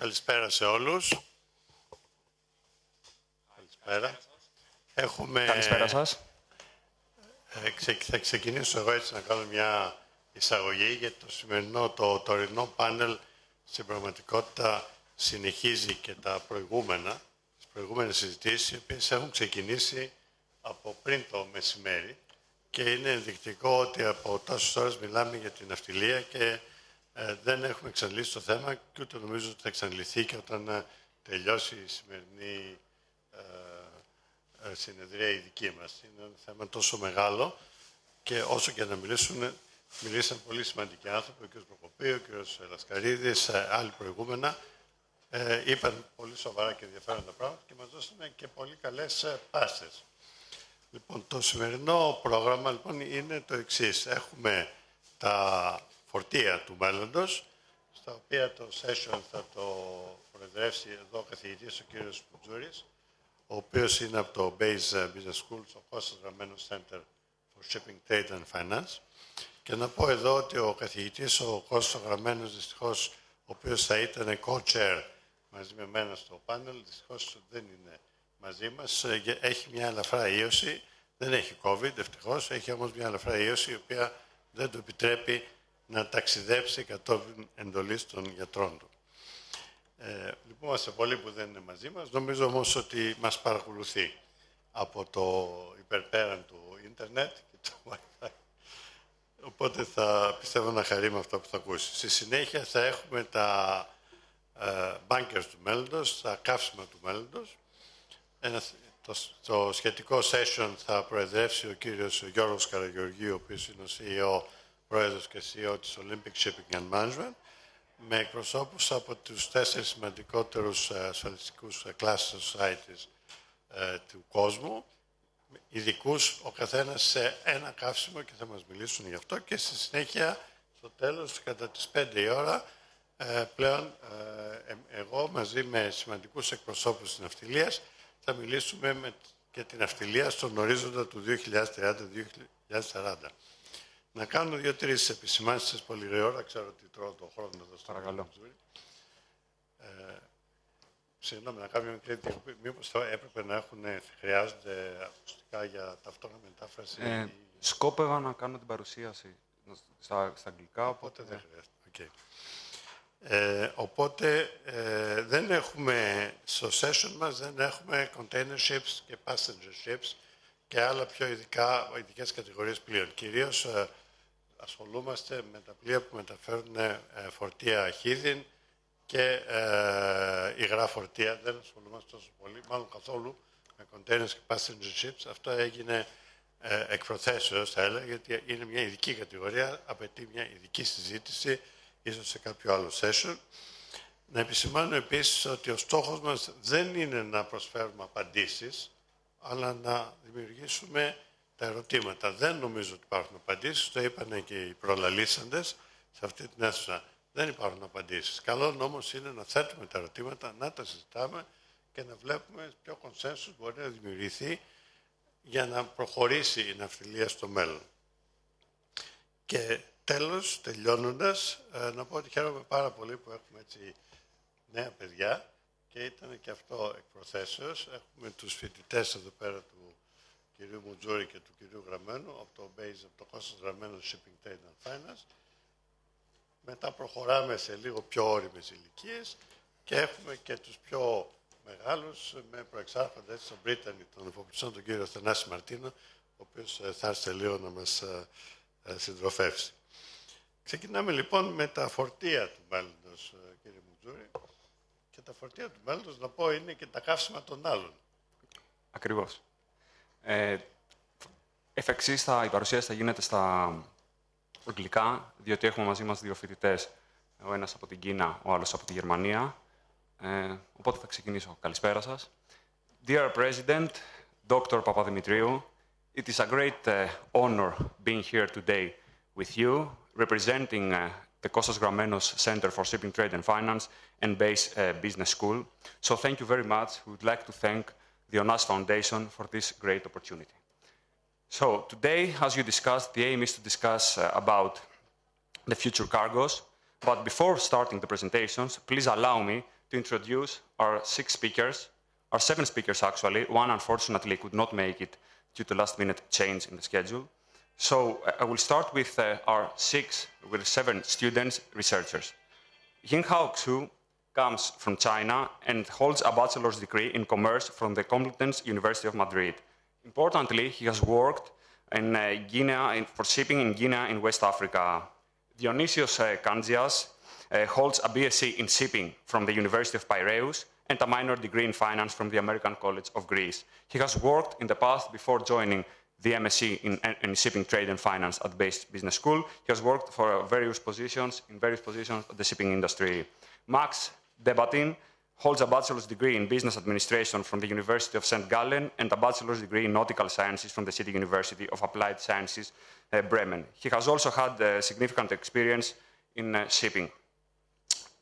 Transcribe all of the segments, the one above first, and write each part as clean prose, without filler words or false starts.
Καλησπέρα σε όλους. Καλησπέρα. Καλησπέρα σας. Θα ξεκινήσω εγώ έτσι να κάνω μια εισαγωγή, γιατί το τωρινό πάνελ στην πραγματικότητα συνεχίζει και τις προηγούμενες συζητήσεις, οι οποίες έχουν ξεκινήσει από πριν το μεσημέρι και είναι ενδεικτικό ότι από τόσες ώρες μιλάμε για την ναυτιλία και δεν έχουμε εξαντλήσει το θέμα και ούτε νομίζω ότι θα εξαντληθεί και όταν τελειώσει η σημερινή συνεδρία η δική μας. Είναι ένα θέμα τόσο μεγάλο και όσο και να μιλήσαν πολύ σημαντικοί άνθρωποι, ο κ. Προκοπίου, ο κ. Λασκαρίδης, άλλοι προηγούμενα, είπαν πολύ σοβαρά και ενδιαφέροντα πράγματα και μας δώσανε και πολύ καλές πάσες. Λοιπόν, το σημερινό πρόγραμμα λοιπόν, είναι το εξής. Έχουμε τα φορτία του μέλλοντος, στα οποία το session θα το προεδρεύσει εδώ ο καθηγητής ο κ. Moutzouris, ο οποίος είναι από το Besis Business School, στο Costas Grammenos Center for Shipping, Trade and Finance. Και να πω εδώ ότι ο καθηγητής, ο Κώστας Γραμμένος, δυστυχώς, ο οποίος θα ήταν co-chair μαζί με μένα στο πάνελ, δυστυχώς δεν είναι μαζί μας. Έχει μια ελαφρά ίωση, δεν έχει COVID, ευτυχώς, έχει όμως μια ελαφρά ίωση, η οποία δεν του επιτρέπει να ταξιδέψει κατόπιν εντολής των γιατρών του. Λυπούμαστε πολύ που δεν είναι μαζί μας. Νομίζω όμως ότι μας παρακολουθεί από το υπερπέραν του ίντερνετ και το Wi-Fi. Οπότε θα πιστεύω να χαρεί με αυτό που θα ακούσει. Στη συνέχεια θα έχουμε τα bunkers του μέλλοντος, τα καύσιμα του μέλλοντος. Το σχετικό session θα προεδρεύσει ο κύριος Γιώργος Καραγεωργίου, ο οποίος είναι ο CEO, πρόεδρος και CEO της Olympic Shipping and Management, με εκπροσώπους από τους 4 σημαντικότερους ασφαλιστικούς class societies του κόσμου, ειδικούς ο καθένας σε ένα καύσιμο και θα μας μιλήσουν γι' αυτό και στη συνέχεια, στο τέλος, κατά τις 5 η ώρα, πλέον εγώ μαζί με σημαντικούς εκπροσώπους της ναυτιλίας θα μιλήσουμε και την ναυτιλία στον ορίζοντα του 2030-2040. Να κάνω 2-3 επισημάνσεις πολύ γρήγορα. Ξέρω ότι τρώω τον χρόνο εδώ στο Μoutzouris. Συγγνώμη, να κάνω μια μικρή διακοπή. Μήπως θα έπρεπε να χρειάζονται ακουστικά για ταυτόχρονα μετάφραση. Σκόπευα να κάνω την παρουσίαση στα αγγλικά. Οπότε δεν χρειάζεται. Okay. Οπότε δεν έχουμε, στο session μας δεν έχουμε container ships και passenger ships και άλλα πιο ειδικές κατηγορίες πλοίων. Κυρίως ασχολούμαστε με τα πλοία που μεταφέρουν φορτία χίδιν και υγρά φορτία. Δεν ασχολούμαστε τόσο πολύ, μάλλον καθόλου, με containers και passenger ships. Αυτό έγινε εκ προθέσεως, θα έλεγα, γιατί είναι μια ειδική κατηγορία, απαιτεί μια ειδική συζήτηση, ίσως σε κάποιο άλλο session. Να επισημάνω επίσης ότι ο στόχος μας δεν είναι να προσφέρουμε απαντήσεις, αλλά να δημιουργήσουμε τα ερωτήματα. Δεν νομίζω ότι υπάρχουν απαντήσεις, το είπαν και οι προλαλήσαντες σε αυτή την αίθουσα. Δεν υπάρχουν απαντήσεις. Καλό όμως είναι να θέτουμε τα ερωτήματα, να τα συζητάμε και να βλέπουμε ποιο consensus μπορεί να δημιουργηθεί για να προχωρήσει η ναυτιλία στο μέλλον. Και τέλος, τελειώνοντας, να πω ότι χαίρομαι πάρα πολύ που έχουμε έτσι νέα παιδιά και ήταν και αυτό εκ προθέσεως. Έχουμε τους φοιτητές εδώ πέρα του κυρίου Moutzouris και του κυρίου Γραμμένου από το Besis, από το Costas Grammenos Shipping, Trade and Finance. Μετά προχωράμε σε λίγο πιο όριμες ηλικίες και έχουμε και τους πιο μεγάλους με προεξάρχοντα έτσι στον Brittany, τον υποπληκτών, τον κύριο Θανάση Μαρτίνο, ο οποίος θα έρθει λίγο να μας συντροφεύσει. Ξεκινάμε λοιπόν με τα φορτία του μέλλοντος, κύριε Moutzouris. Και τα φορτία του μέλλοντος, να πω, είναι και τα καύσιμα των άλλων. Ακριβώς. Εφ' εξής, η παρουσίαση θα γίνεται στα αγγλικά, διότι έχουμε μαζί μας 2 φοιτητές, ο ένας από την Κίνα, ο άλλος από τη Γερμανία. Οπότε θα ξεκινήσω. Καλησπέρα σας. Dear President, Dr. Papadimitriou, it is a great honor being here today with you, representing the Costas Grammenos Center for Shipping, Trade and Finance and Besis Business School. So thank you very much. We would like to thank the Onassis Foundation for this great opportunity. So today, as you discussed, the aim is to discuss about the future cargoes. But before starting the presentations, please allow me to introduce our seven speakers actually. One unfortunately could not make it due to last-minute change in the schedule. So I will start with our seven students, researchers. Yinghao Xu comes from China and holds a bachelor's degree in commerce from the Complutense University of Madrid. Importantly, he has worked in Guinea for shipping in Guinea in West Africa. Dionisios Kantzias holds a BSc in shipping from the University of Piraeus and a minor degree in finance from the American College of Greece. He has worked in the past before joining the MSc in shipping, trade and finance at Besis Business School. He has worked for various positions of the shipping industry. Max Debatin holds a bachelor's degree in business administration from the University of St. Gallen and a bachelor's degree in nautical sciences from the City University of Applied Sciences, Bremen. He has also had significant experience in shipping.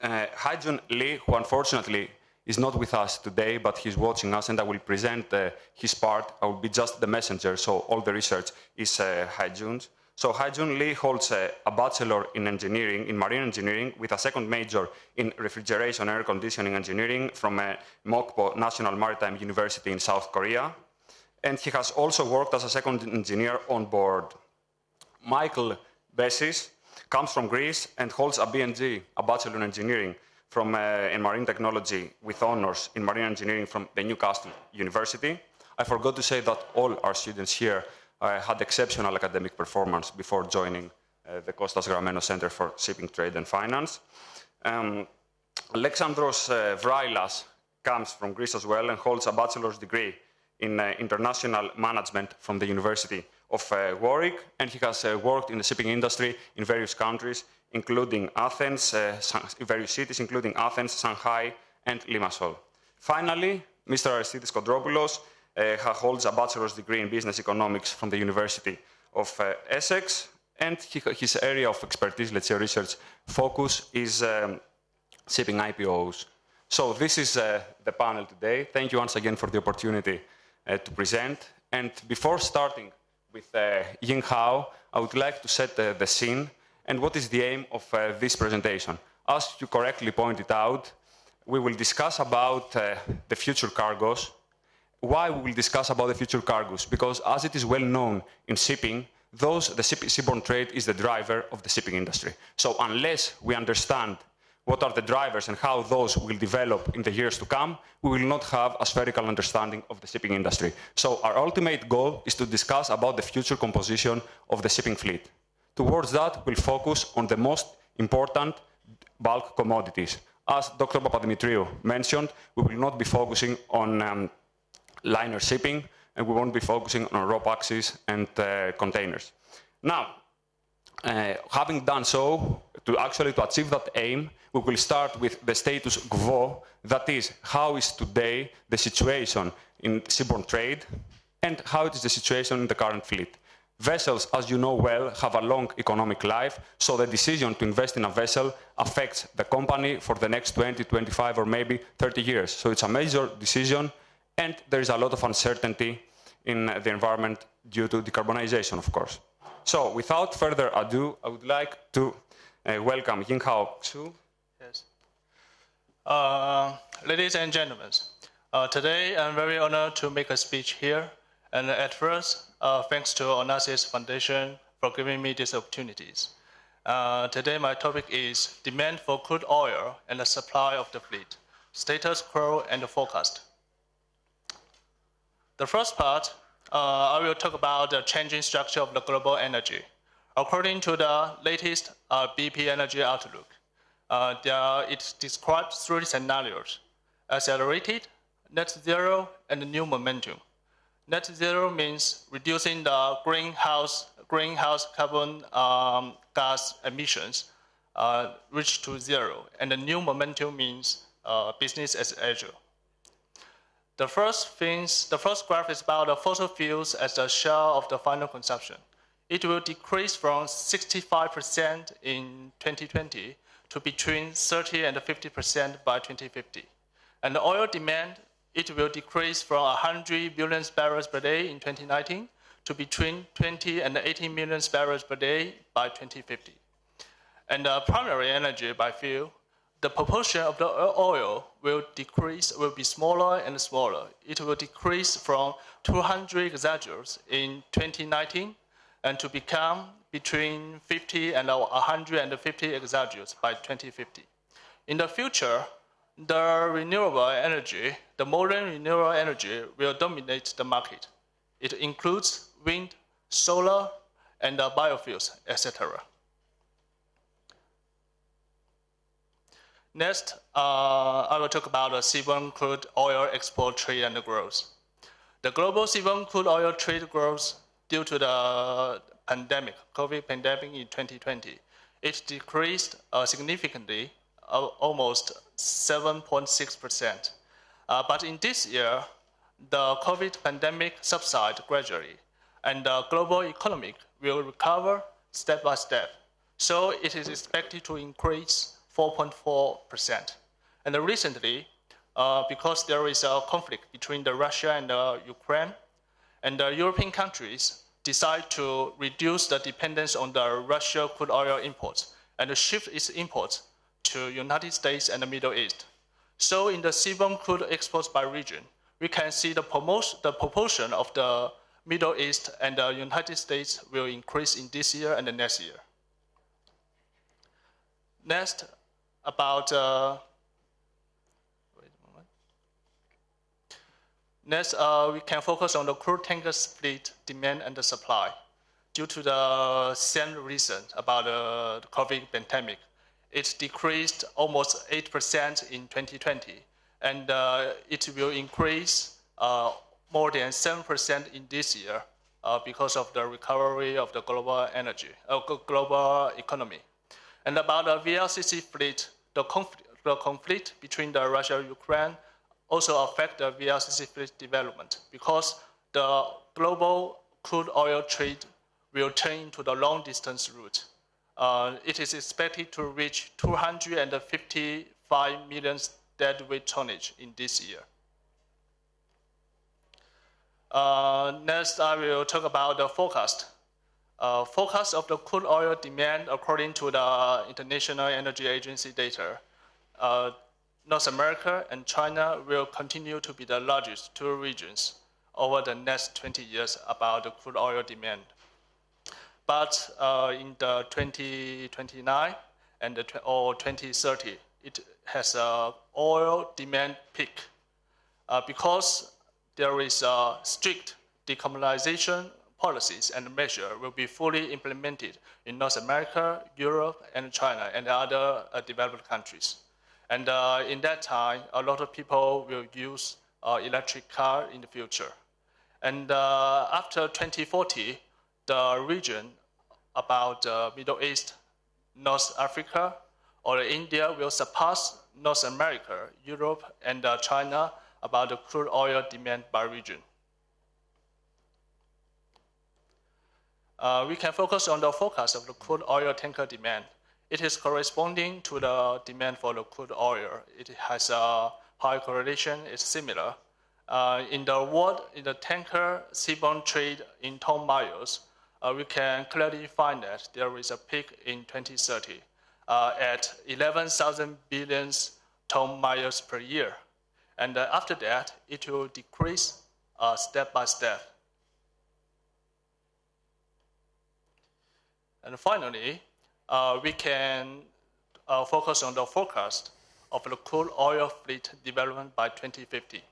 Haijun Lee, who unfortunately is not with us today, but he's watching us, and I will present his part. I will be just the messenger, so all the research is Haijun's. So Haijun Lee holds a bachelor in engineering, in marine engineering, with a second major in refrigeration air conditioning engineering from Mokpo National Maritime University in South Korea. And he has also worked as a second engineer on board. Michael Besis comes from Greece and holds a BNG, a bachelor in engineering, in marine technology with honors in marine engineering from the Newcastle University. I forgot to say that all our students here had exceptional academic performance before joining the Costas Grammenos Center for Shipping, Trade and Finance. Alexandros Vrailas comes from Greece as well and holds a bachelor's degree in international management from the University of Warwick, and he has worked in the shipping industry in various countries, including Athens, various cities, including Athens, Shanghai, and Limassol. Finally, Mr. Aristeidis Kodropoulos holds a bachelor's degree in business economics from the University of Essex, and his area of expertise, let's say research focus, is shipping IPOs. So this is the panel today. Thank you once again for the opportunity to present. And before starting with Yinghao, I would like to set the scene and what is the aim of this presentation. As you correctly pointed out, we will discuss about the future cargoes. Why we will discuss about the future cargoes? Because as it is well known in shipping, the seaborne trade is the driver of the shipping industry. So unless we understand what are the drivers and how those will develop in the years to come, we will not have a spherical understanding of the shipping industry. So our ultimate goal is to discuss about the future composition of the shipping fleet. Towards that, we'll focus on the most important bulk commodities. As Dr. Papadimitriou mentioned, we will not be focusing on liner shipping, and we won't be focusing on RoPaxes and containers. Now, having done so, to achieve that aim, we will start with the status quo, that is, how is today the situation in seaborne trade, and how it is the situation in the current fleet. Vessels, as you know well, have a long economic life, so the decision to invest in a vessel affects the company for the next 20, 25, or maybe 30 years. So it's a major decision, and there is a lot of uncertainty in the environment due to decarbonization, of course. So without further ado, I would like to welcome Yinghao Xu. Yes. Ladies and gentlemen, today I'm very honored to make a speech here. And at first, thanks to Onassis Foundation for giving me these opportunities. Today, my topic is demand for crude oil and the supply of the fleet, status quo and the forecast. The first part, I will talk about the changing structure of the global energy. According to the latest BP Energy Outlook, it describes three scenarios: accelerated, net zero, and new momentum. Net zero means reducing the greenhouse carbon gas emissions reach to zero, and the new momentum means business as usual. The first graph is about the fossil fuels as the share of the final consumption. It will decrease from 65% in 2020 to between 30 and 50% by 2050. And the oil demand, it will decrease from 100 billion barrels per day in 2019 to between 20 and 80 million barrels per day by 2050. And primary energy by fuel, the proportion of the oil will be smaller and smaller. It will decrease from 200 exajoules in 2019 and to become between 50 and 150 exajoules by 2050. In the future, the renewable energy, the modern renewable energy will dominate the market. It includes wind, solar, and biofuels, etc. Next, I will talk about the seaborne crude oil export trade and growth. The global seaborne crude oil trade grows due to the pandemic, COVID pandemic in 2020. It decreased significantly, almost 7.6%. But in this year, the COVID pandemic subsides gradually, and the global economy will recover step by step. So it is expected to increase 4.4%. And recently, because there is a conflict between Russia and Ukraine, and the European countries decide to reduce the dependence on the Russian crude oil imports and shift its imports to United States and the Middle East. So in the seaborne crude exports by region, we can see the proportion of the Middle East and the United States will increase in this year and the next year. Next, about Next, we can focus on the crude tankers fleet demand and the supply. Due to the same reason about the COVID pandemic, it decreased almost 8% in 2020, and it will increase more than 7% in this year because of the recovery of the global global economy. And about the VLCC fleet, the conflict between the Russia and Ukraine also affect the VLCC fleet development because the global crude oil trade will turn to the long-distance route. It is expected to reach 255 million deadweight tonnage in this year. Next, I will talk about the forecast. Forecast of the crude oil demand according to the International Energy Agency data. North America and China will continue to be the largest two regions over the next 20 years about the crude oil demand. But in the 2029 and or 2030, it has an oil demand peak because there is a strict decarbonization policies and measures will be fully implemented in North America, Europe, and China, and other developed countries. And in that time, a lot of people will use electric car in the future. And after 2040, the region about the Middle East, North Africa, or India will surpass North America, Europe, and China about the crude oil demand by region. We can focus on the forecast of the crude oil tanker demand. It is corresponding to the demand for the crude oil. It has a high correlation, it's similar. In the tanker seaborne trade in ton miles, we can clearly find that there is a peak in 2030 at 11,000 billion ton miles per year. And after that, it will decrease step by step. And finally, we can focus on the forecast of the crude oil fleet development by 2050.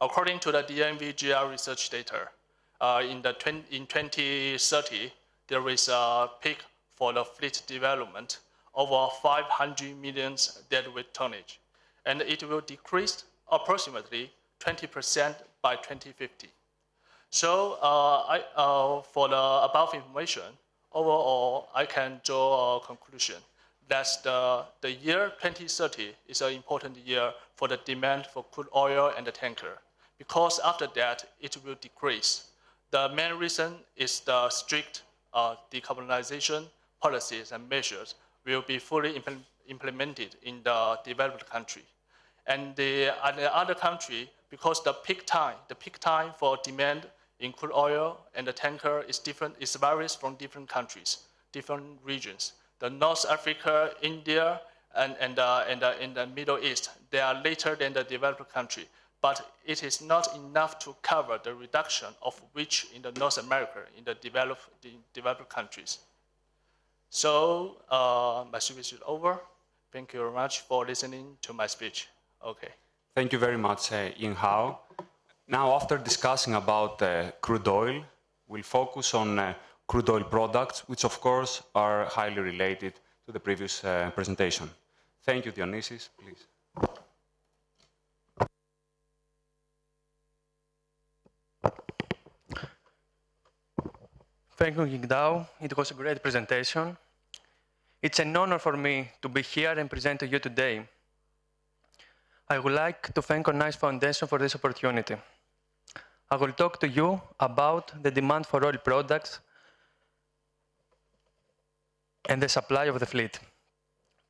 According to the DNV-GR research data, in 2030, there is a peak for the fleet development over 500 million deadweight tonnage, and it will decrease approximately 20% by 2050. So for the above information, overall, I can draw a conclusion that the year 2030 is an important year for the demand for crude oil and the tanker, because after that, it will decrease. The main reason is the strict decarbonization policies and measures will be fully implemented in the developed country. And the other country, because the peak time for demand in crude oil and the tanker is different, it varies from different countries, different regions. The North Africa, India, and in the Middle East, they are later than the developed country, but it is not enough to cover the reduction of which in the North America, in the developed countries. So my speech is over. Thank you very much for listening to my speech. Okay. Thank you very much, Yinghao. Now, after discussing about crude oil, we'll focus on crude oil products, which of course are highly related to the previous presentation. Thank you, Dionisios, please. Thank you, Yinghao. It was a great presentation. It's an honor for me to be here and present to you today. I would like to thank Onassis Foundation for this opportunity. I will talk to you about the demand for oil products and the supply of the fleet.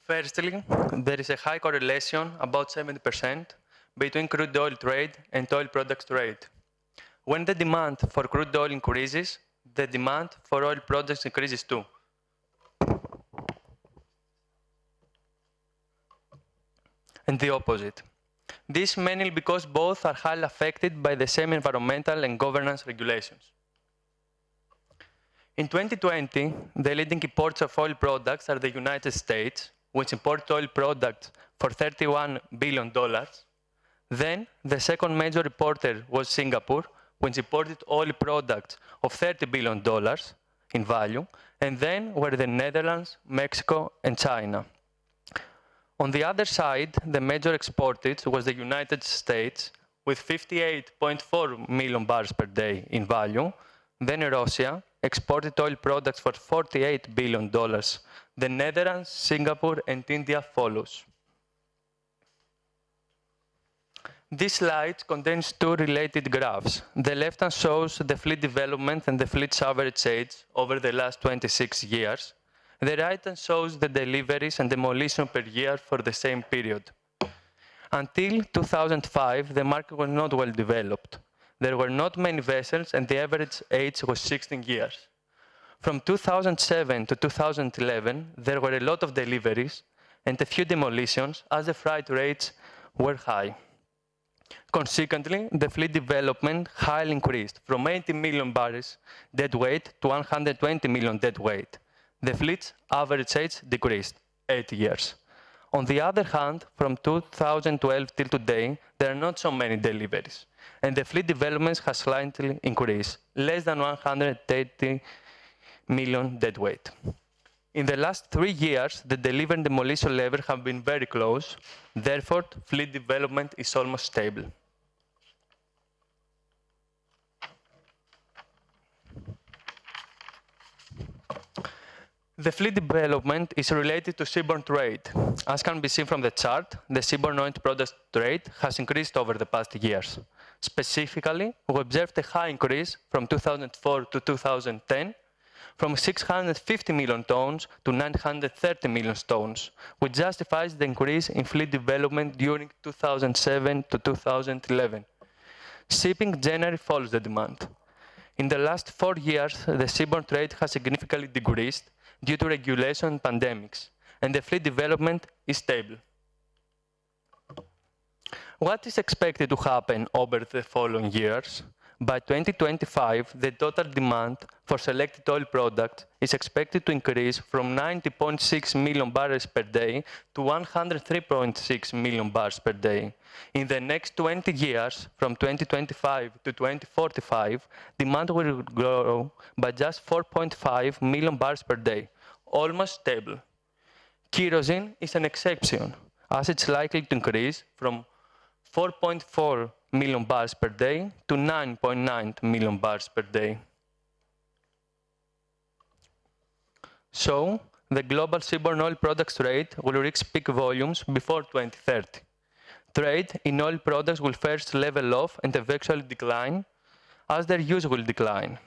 Firstly, there is a high correlation, about 70%, between crude oil trade and oil products trade. When the demand for crude oil increases, the demand for oil products increases too. And the opposite. This mainly because both are highly affected by the same environmental and governance regulations. In 2020, the leading importers of oil products are the United States, which import oil products for $31 billion. Then, the second major importer was Singapore, which imported oil products of $30 billion in value, and then were the Netherlands, Mexico, and China. On the other side, the major exporters was the United States, with 58.4 million barrels per day in value. Then Russia exported oil products for $48 billion. The Netherlands, Singapore, and India follows. This slide contains two related graphs. The left hand shows the fleet development and the fleet's average age over the last 26 years. The right hand shows the deliveries and demolition per year for the same period. Until 2005, the market was not well developed. There were not many vessels and the average age was 16 years. From 2007 to 2011, there were a lot of deliveries and a few demolitions as the freight rates were high. Consequently, the fleet development highly increased from 80 million barrels deadweight to 120 million deadweight. The fleet's average age decreased, 8 years. On the other hand, from 2012 till today, there are not so many deliveries, and the fleet development has slightly increased, less than 130 million deadweight. In the last 3 years, the delivery and demolition levels have been very close. Therefore, fleet development is almost stable. The fleet development is related to seaborne trade. As can be seen from the chart, the seaborne oil products trade has increased over the past years. Specifically, we observed a high increase from 2004 to 2010, from 650 million tons to 930 million tons, which justifies the increase in fleet development during 2007 to 2011. Shipping generally follows the demand. In the last 4 years, the seaborne trade has significantly decreased due to regulation and pandemics, and the fleet development is stable. What is expected to happen over the following years? By 2025, the total demand for selected oil products is expected to increase from 90.6 million barrels per day to 103.6 million barrels per day. In the next 20 years, from 2025 to 2045, demand will grow by just 4.5 million barrels per day, almost stable. Kerosene is an exception, as it's likely to increase from 4.4 million barrels per day to 9.9 million barrels per day. So, the global seaborne oil products trade will reach peak volumes before 2030. Trade in oil products will first level off and eventually decline, as their use will decline.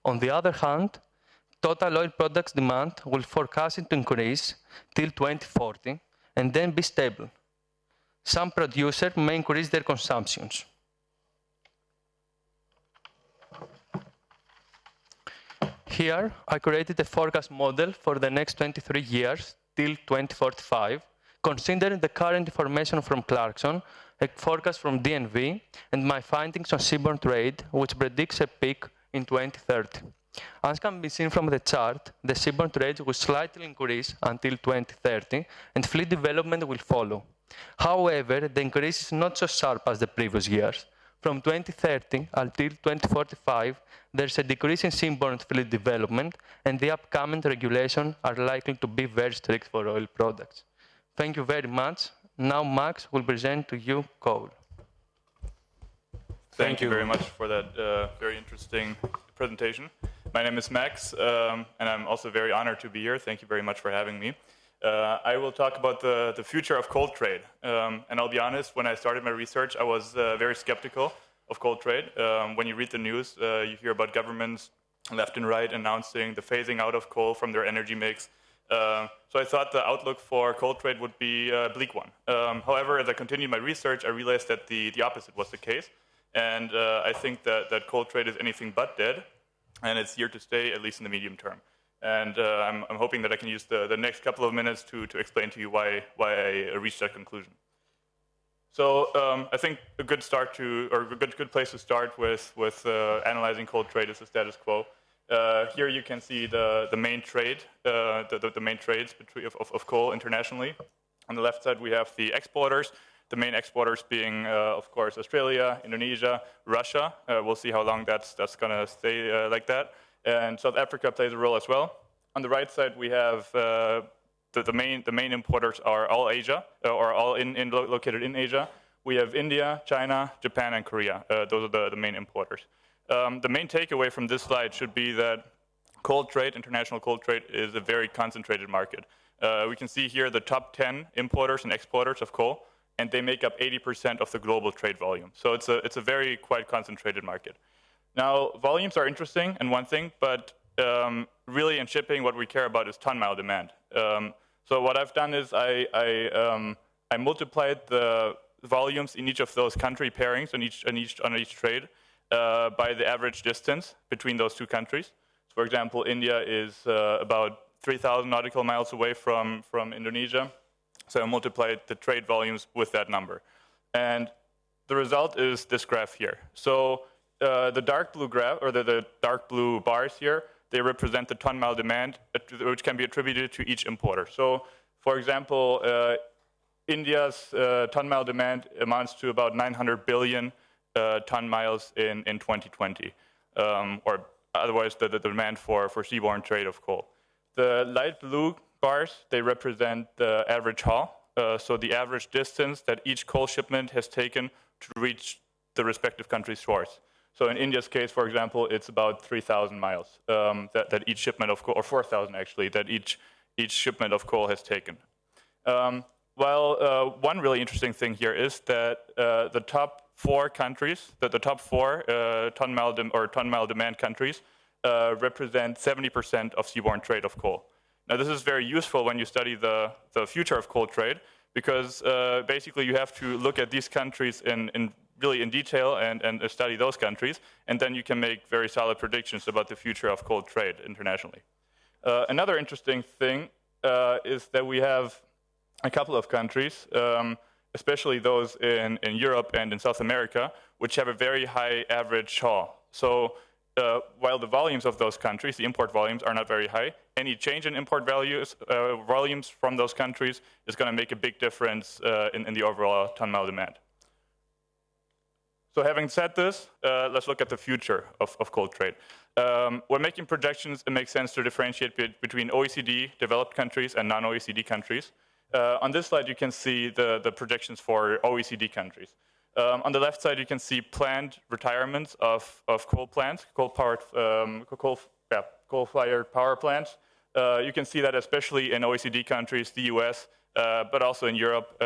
On the other hand, total oil products demand will forecast to increase till 2040 and then be stable. Some producers may increase their consumptions. Here, I created a forecast model for the next 23 years till 2045 Considering the current information from Clarkson, a forecast from DNV, and my findings on seaborne trade, which predicts a peak in 2030. As can be seen from the chart, the seaborne trade will slightly increase until 2030, and fleet development will follow. However, the increase is not so sharp as the previous years. From 2030 until 2045, there's a decrease in seaborne fleet development, and the upcoming regulations are likely to be very strict for oil products. Thank you very much. Now Max will present to you coal. Thank you very much for that very interesting presentation. My name is Max, and I'm also very honored to be here. Thank you very much for having me. I will talk about the future of coal trade. And I'll be honest, when I started my research, I was very skeptical of coal trade. When you read the news, you hear about governments left and right announcing the phasing out of coal from their energy mix. So I thought the outlook for coal trade would be a bleak one. However, as I continued my research, I realized that the opposite was the case. And I think that coal trade is anything but dead, and it's here to stay, at least in the medium term. And I'm hoping that I can use the next couple of minutes to explain to you why I reached that conclusion. So I think a good good place to start with analyzing coal trade is the status quo. Here you can see the main trade, the main trades of coal internationally. On the left side we have the exporters. The main exporters being, of course, Australia, Indonesia, Russia. We'll see how long that's going to stay like that. And South Africa plays a role as well. On the right side, we have the main importers are all Asia, or all located in Asia. We have India, China, Japan, and Korea. Those are the main importers. The main takeaway from this slide should be that coal trade, international coal trade, is a very concentrated market. We can see here the top 10 importers and exporters of coal, and they make up 80% of the global trade volume. So it's a very quite concentrated market. Now, volumes are interesting and one thing, but really in shipping, what we care about is ton-mile demand. So what I've done is I multiplied the volumes in each of those country pairings on each trade by the average distance between those two countries. So for example, India is about 3,000 nautical miles away from Indonesia. So I multiplied the trade volumes with that number. And the result is this graph here. So the dark blue graph, or the dark blue bars here, they represent the ton-mile demand, which can be attributed to each importer. So for example, India's ton-mile demand amounts to about 900 billion ton-miles in 2020, or otherwise the demand for seaborne trade of coal. The light blue bars, they represent the average haul, so the average distance that each coal shipment has taken to reach the respective country's shores. So in India's case, for example, it's about 3,000 miles that each shipment of coal, or 4,000 actually, that each shipment of coal has taken. One really interesting thing here is that the top 4 countries, the top 4 ton-mile demand countries represent 70% of seaborne trade of coal. Now, this is very useful when you study the future of coal trade, because basically you have to look at these countries really in detail and study those countries, and then you can make very solid predictions about the future of coal trade internationally. Another interesting thing is that we have a couple of countries, especially those in Europe and in South America, which have a very high average haul. So while the volumes of those countries, the import volumes, are not very high, any change in import volumes from those countries is going to make a big difference in the overall ton-mile demand. So having said this, let's look at the future of coal trade. When making projections, it makes sense to differentiate between OECD developed countries and non-OECD countries. On this slide, you can see the projections for OECD countries. On the left side, you can see planned retirements of coal plants, coal-fired power plants. You can see that especially in OECD countries, the US, but also in Europe,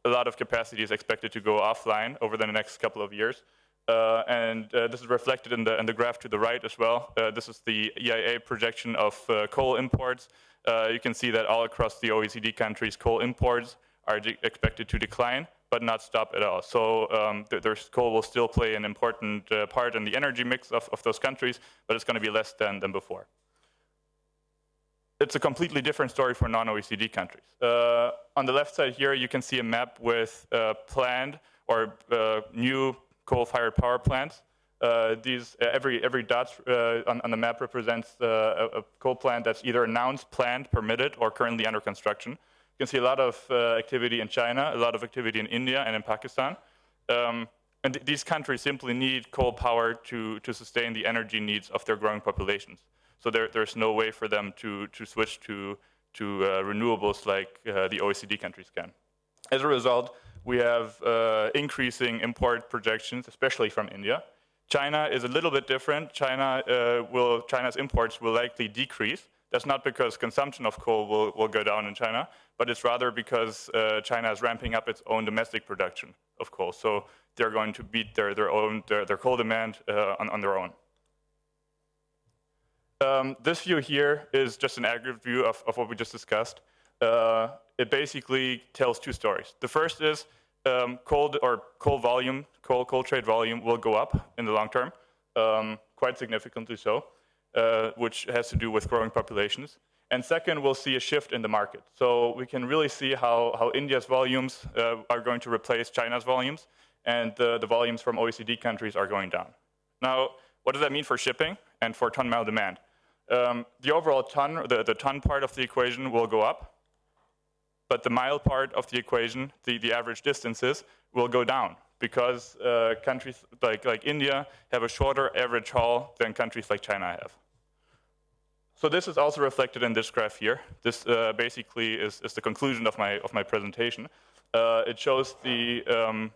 a lot of capacity is expected to go offline over the next couple of years. This is reflected in the graph to the right as well. This is the EIA projection of coal imports. You can see that all across the OECD countries, coal imports are expected to decline, but not stop at all. So coal will still play an important part in the energy mix of those countries, but it's going to be less than before. it's a completely different story for non-OECD countries. On the left side here, you can see a map with planned or new coal-fired power plants. Every dot on the map represents a coal plant that's either announced, planned, permitted, or currently under construction. You can see a lot of activity in China, a lot of activity in India and in Pakistan. And these countries simply need coal power to sustain the energy needs of their growing populations. So there's no way for them to switch to renewables like the OECD countries can. As a result, we have increasing import projections, especially from India. China is a little bit different. China's imports will likely decrease. That's not because consumption of coal will go down in China, but it's rather because China is ramping up its own domestic production of coal. So they're going to meet their coal demand on their own. This view here is just an aggregate view of what we just discussed. It basically tells two stories. The first is coal trade volume will go up in the long term, quite significantly so, which has to do with growing populations. And second, we'll see a shift in the market. So we can really see how India's volumes are going to replace China's volumes, and the volumes from OECD countries are going down. Now, what does that mean for shipping and for ton-mile demand? The overall ton, the ton part of the equation will go up, but the mile part of the equation, the average distances, will go down because countries like India have a shorter average haul than countries like China have. So this is also reflected in this graph here. This basically is the conclusion of my presentation. It shows the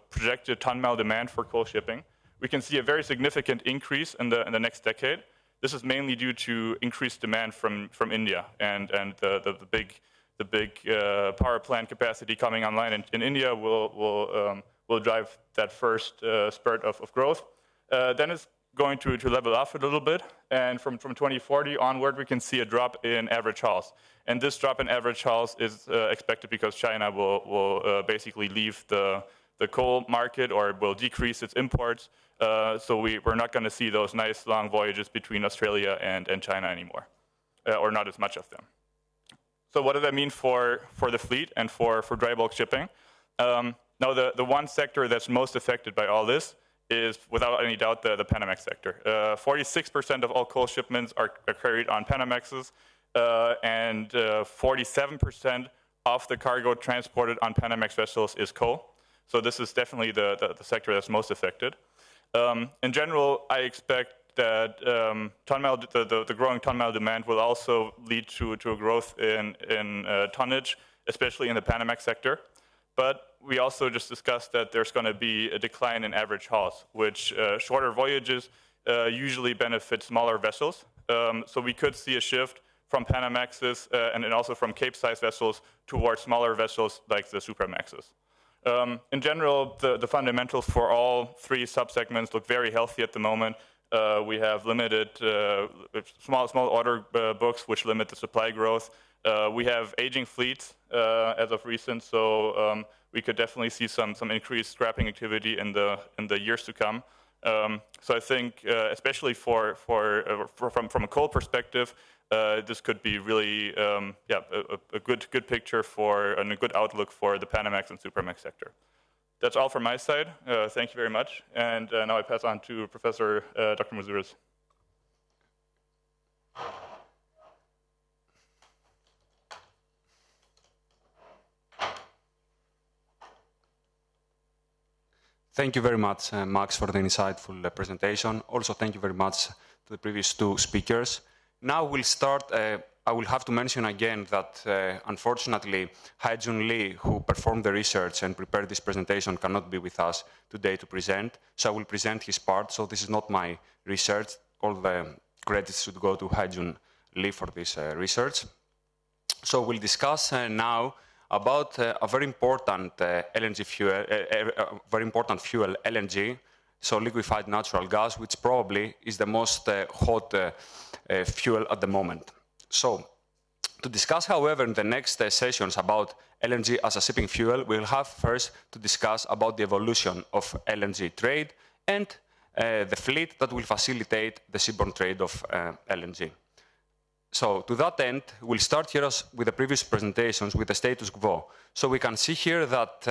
projected ton-mile demand for coal shipping. We can see a very significant increase in the next decade. This is mainly due to increased demand from India and the big power plant capacity coming online in India will drive that first spurt of growth. Then it's going to level off a little bit, and from 2040 onward, we can see a drop in average hauls. And this drop in average hauls is expected because China will basically leave the coal market or will decrease its imports. So we're not going to see those nice long voyages between Australia and China anymore, or not as much of them. So what does that mean for the fleet and for dry bulk shipping? Now, the one sector that's most affected by all this is, without any doubt, the Panamax sector. 46% of all coal shipments are carried on Panamaxes, and 47% of the cargo transported on Panamax vessels is coal. So this is definitely the sector that's most affected. In general, I expect that the growing ton-mile demand will also lead to a growth in tonnage, especially in the Panamax sector. But we also just discussed that there's going to be a decline in average hauls, which shorter voyages usually benefit smaller vessels. So we could see a shift from Panamaxes and then also from Cape-size vessels towards smaller vessels like the Supramaxes. In general, the fundamentals for all three subsegments look very healthy at the moment. We have limited small order books which limit the supply growth. We have aging fleets as of recent, so we could definitely see some increased scrapping activity in the years to come. So I think, especially from a coal perspective, this could be really a good picture and a good outlook for the Panamax and Supramax sector. That's all from my side. Thank you very much. And now I pass on to Professor Dr. Moutzouris. Thank you very much, Max, for the insightful presentation. Also, thank you very much to the previous two speakers. Now we'll start. I will have to mention again that, unfortunately, Haijun Lee, who performed the research and prepared this presentation, cannot be with us today to present. So I will present his part. So this is not my research. All the credits should go to Haijun Lee for this research. So we'll discuss now about a very important LNG fuel, very important fuel, LNG, so liquefied natural gas, which probably is the most hot fuel at the moment. So, to discuss, however, in the next sessions about LNG as a shipping fuel, we'll have first to discuss about the evolution of LNG trade and the fleet that will facilitate the seaborne trade of LNG. So to that end, we'll start here as with the previous presentations with the status quo. So we can see here that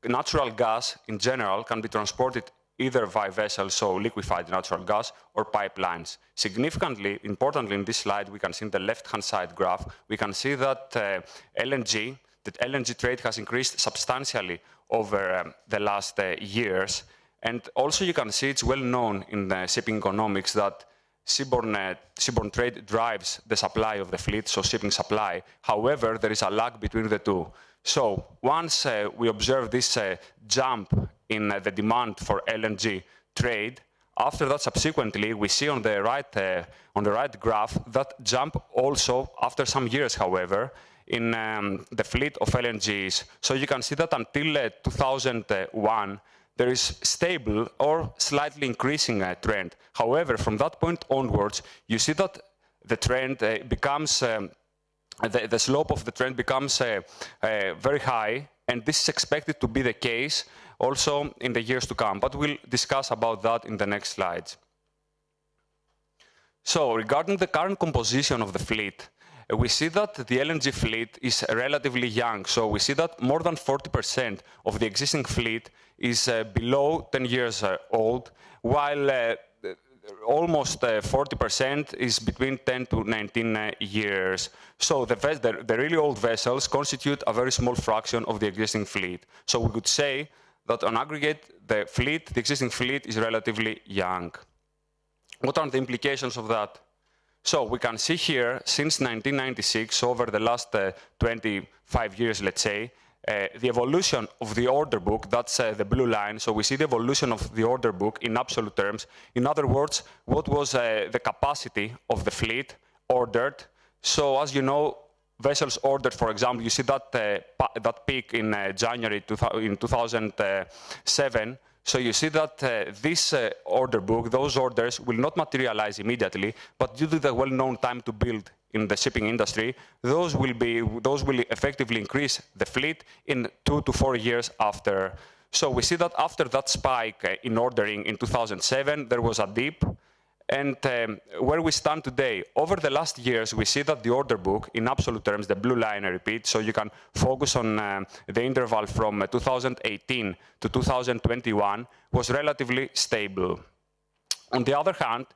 natural gas in general can be transported either via vessels, so liquefied natural gas, or pipelines. Significantly, importantly in this slide, we can see in the left-hand side graph, we can see that LNG trade has increased substantially over the last years. And also you can see it's well known in the shipping economics that seaborne trade drives the supply of the fleet, so shipping supply. However, there is a lag between the two. So once we observe this jump in the demand for LNG trade, after that, subsequently, we see on the right graph that jump also after some years, however, in the fleet of LNGs. So you can see that until 2001, there is stable or slightly increasing trend. However, from that point onwards, you see that the trend becomes, the slope of the trend becomes very high, and this is expected to be the case also in the years to come. But we'll discuss about that in the next slides. So regarding the current composition of the fleet, we see that the LNG fleet is relatively young. So we see that more than 40% of the existing fleet is below 10 years old, while almost 40% is between 10 to 19 years. So the really old vessels constitute a very small fraction of the existing fleet. So we could say that on aggregate, the existing fleet is relatively young. What are the implications of that? So we can see here, since 1996, over the last 25 years, let's say, the evolution of the order book, that's the blue line. So we see the evolution of the order book in absolute terms. In other words, what was the capacity of the fleet ordered? So as you know, vessels ordered, for example, you see that, that peak in January in 2007. So you see that this order book, those orders will not materialize immediately, but due to the well-known time to build in the shipping industry, those will effectively increase the fleet in 2 to 4 years after. So we see that after that spike in ordering in 2007, there was a dip. And where we stand today, over the last years, we see that the order book, in absolute terms, the blue line, I repeat, so you can focus on the interval from 2018 to 2021, was relatively stable. On the other hand,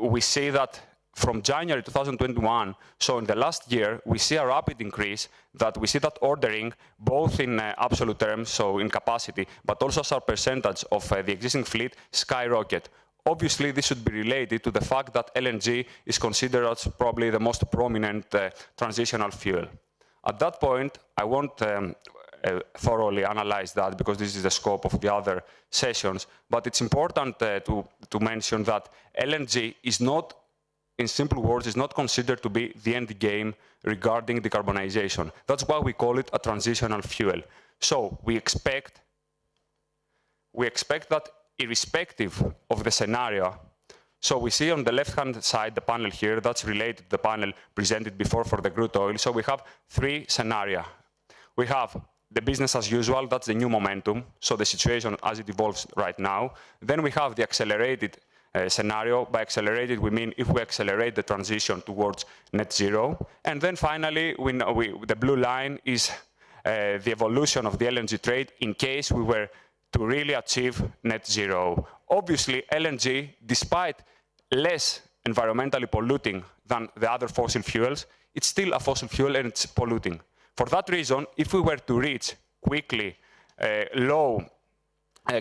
we see that from January 2021, so in the last year, we see a rapid increase, that we see that ordering, both in absolute terms, so in capacity, but also as a percentage of the existing fleet, skyrocket. Obviously, this should be related to the fact that LNG is considered as probably the most prominent transitional fuel. At that point, I won't thoroughly analyze that because this is the scope of the other sessions, but it's important to mention that LNG is not, in simple words, is not considered to be the end game regarding decarbonization. That's why we call it a transitional fuel. So we expect that irrespective of the scenario, so we see on the left-hand side the panel here, that's related to the panel presented before for the crude oil. So we have 3 scenarios. We have the business as usual, that's the new momentum, so the situation as it evolves right now. Then we have the accelerated scenario. By accelerated, we mean if we accelerate the transition towards net zero. And then finally, the blue line is the evolution of the LNG trade in case we were to really achieve net zero. Obviously, LNG, despite less environmentally polluting than the other fossil fuels, it's still a fossil fuel and it's polluting. For that reason, if we were to reach quickly low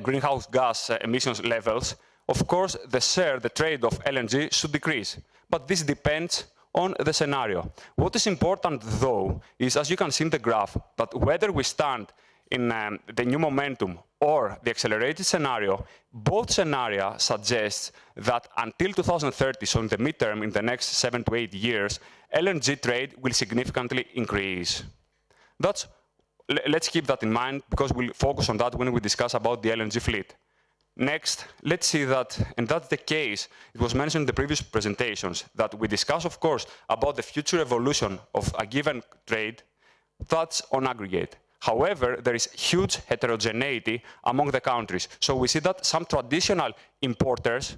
greenhouse gas emissions levels, of course, the trade of LNG should decrease. But this depends on the scenario. What is important, though, is, as you can see in the graph, that whether we stand in the new momentum or the accelerated scenario, both scenarios suggest that until 2030, so in the midterm, in the next 7 to 8 years, LNG trade will significantly increase. Let's keep that in mind, because we'll focus on that when we discuss about the LNG fleet. Next, let's see that, and that's the case, it was mentioned in the previous presentations, that we discuss, of course, about the future evolution of a given trade, that's on aggregate. However, there is huge heterogeneity among the countries. So we see that some traditional importers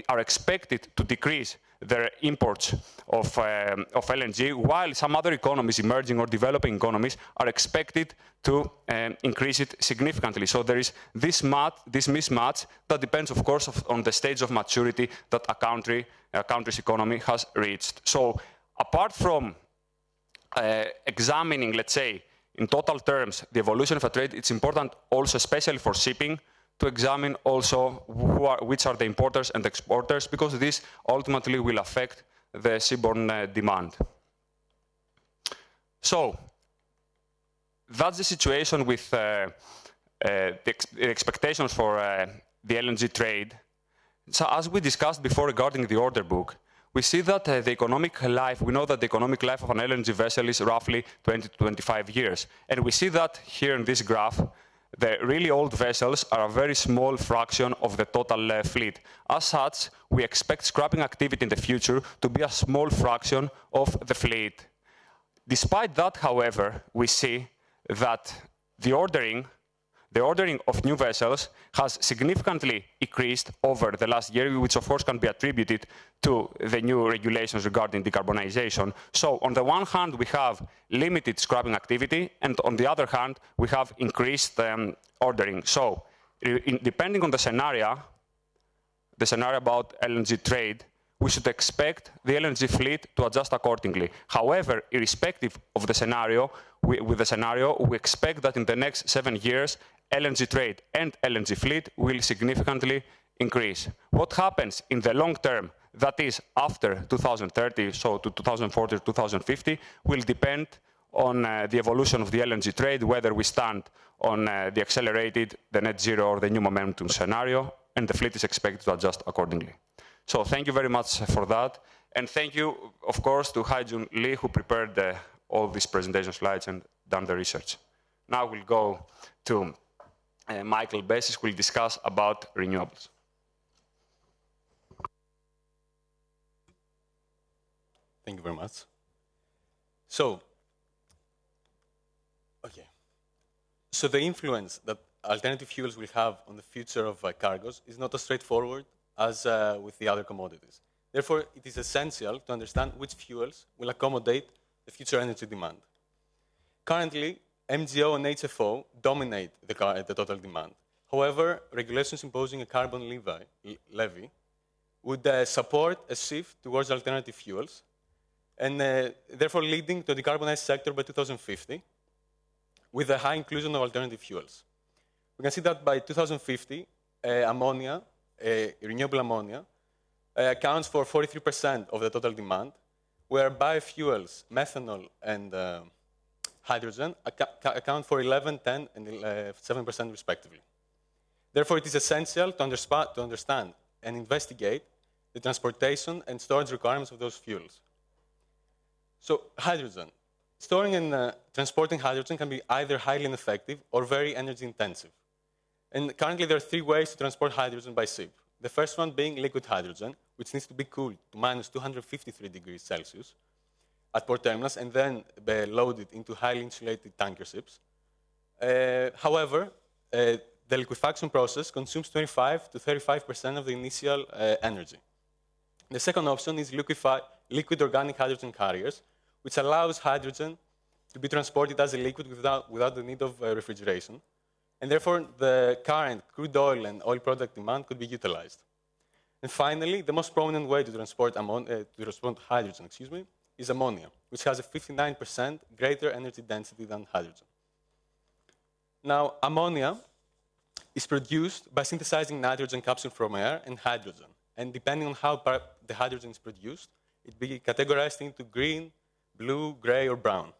are expected to decrease their imports of LNG, while some other economies, emerging or developing economies, are expected to increase it significantly. So there is this mismatch that depends, of course, on the stage of maturity that a country's economy has reached. So apart from examining, let's say, in total terms, the evolution of a trade, it's important also, especially for shipping, to examine also which are the importers and exporters, because this ultimately will affect the seaborne demand. So that's the situation with the expectations for the LNG trade. So as we discussed before regarding the order book, we see that the economic life, we know that the economic life of an LNG vessel is roughly 20 to 25 years. And we see that here in this graph, the really old vessels are a very small fraction of the total fleet. As such, we expect scrapping activity in the future to be a small fraction of the fleet. Despite that, however, we see that the ordering of new vessels has significantly increased over the last year, which of course can be attributed to the new regulations regarding decarbonization. So on the one hand, we have limited scrapping activity, and on the other hand, we have increased ordering. So depending on the scenario about LNG trade, we should expect the LNG fleet to adjust accordingly. However, irrespective of the scenario, we expect that in the next 7 years, LNG trade and LNG fleet will significantly increase. What happens in the long term, that is after 2030, so to 2040 or 2050, will depend on the evolution of the LNG trade, whether we stand on the accelerated, the net zero, or the new momentum scenario, and the fleet is expected to adjust accordingly. So thank you very much for that. And thank you, of course, to Haijun Lee, who prepared all these presentation slides and done the research. Now we'll go to Michael Besis, who will discuss about renewables. Thank you very much. So, So the influence that alternative fuels will have on the future of cargoes is not as straightforward as with the other commodities. Therefore, it is essential to understand which fuels will accommodate the future energy demand. Currently, MGO and HFO dominate the total demand. However, regulations imposing a carbon levy would support a shift towards alternative fuels, and therefore leading to a decarbonized sector by 2050, with a high inclusion of alternative fuels. We can see that by 2050, ammonia, renewable ammonia, accounts for 43% of the total demand, where biofuels, methanol, and hydrogen account for 11%, 10%, and 7% respectively. Therefore, it is essential to understand and investigate the transportation and storage requirements of those fuels. So, hydrogen. Storing and transporting hydrogen can be either highly ineffective or very energy intensive. And currently, there are 3 ways to transport hydrogen by ship. The first one being liquid hydrogen, which needs to be cooled to minus 253 degrees Celsius at port terminals and then be loaded into highly insulated tanker ships. However, the liquefaction process consumes 25 to 35% of the initial energy. The second option is liquid organic hydrogen carriers, which allows hydrogen to be transported as a liquid without the need of refrigeration. And therefore, the current crude oil and oil product demand could be utilized. And finally, the most prominent way to transport hydrogen, is ammonia, which has a 59% greater energy density than hydrogen. Now, ammonia is produced by synthesizing nitrogen capsule from air and hydrogen. And depending on how the hydrogen is produced, it will be categorized into green, blue, gray, or brown.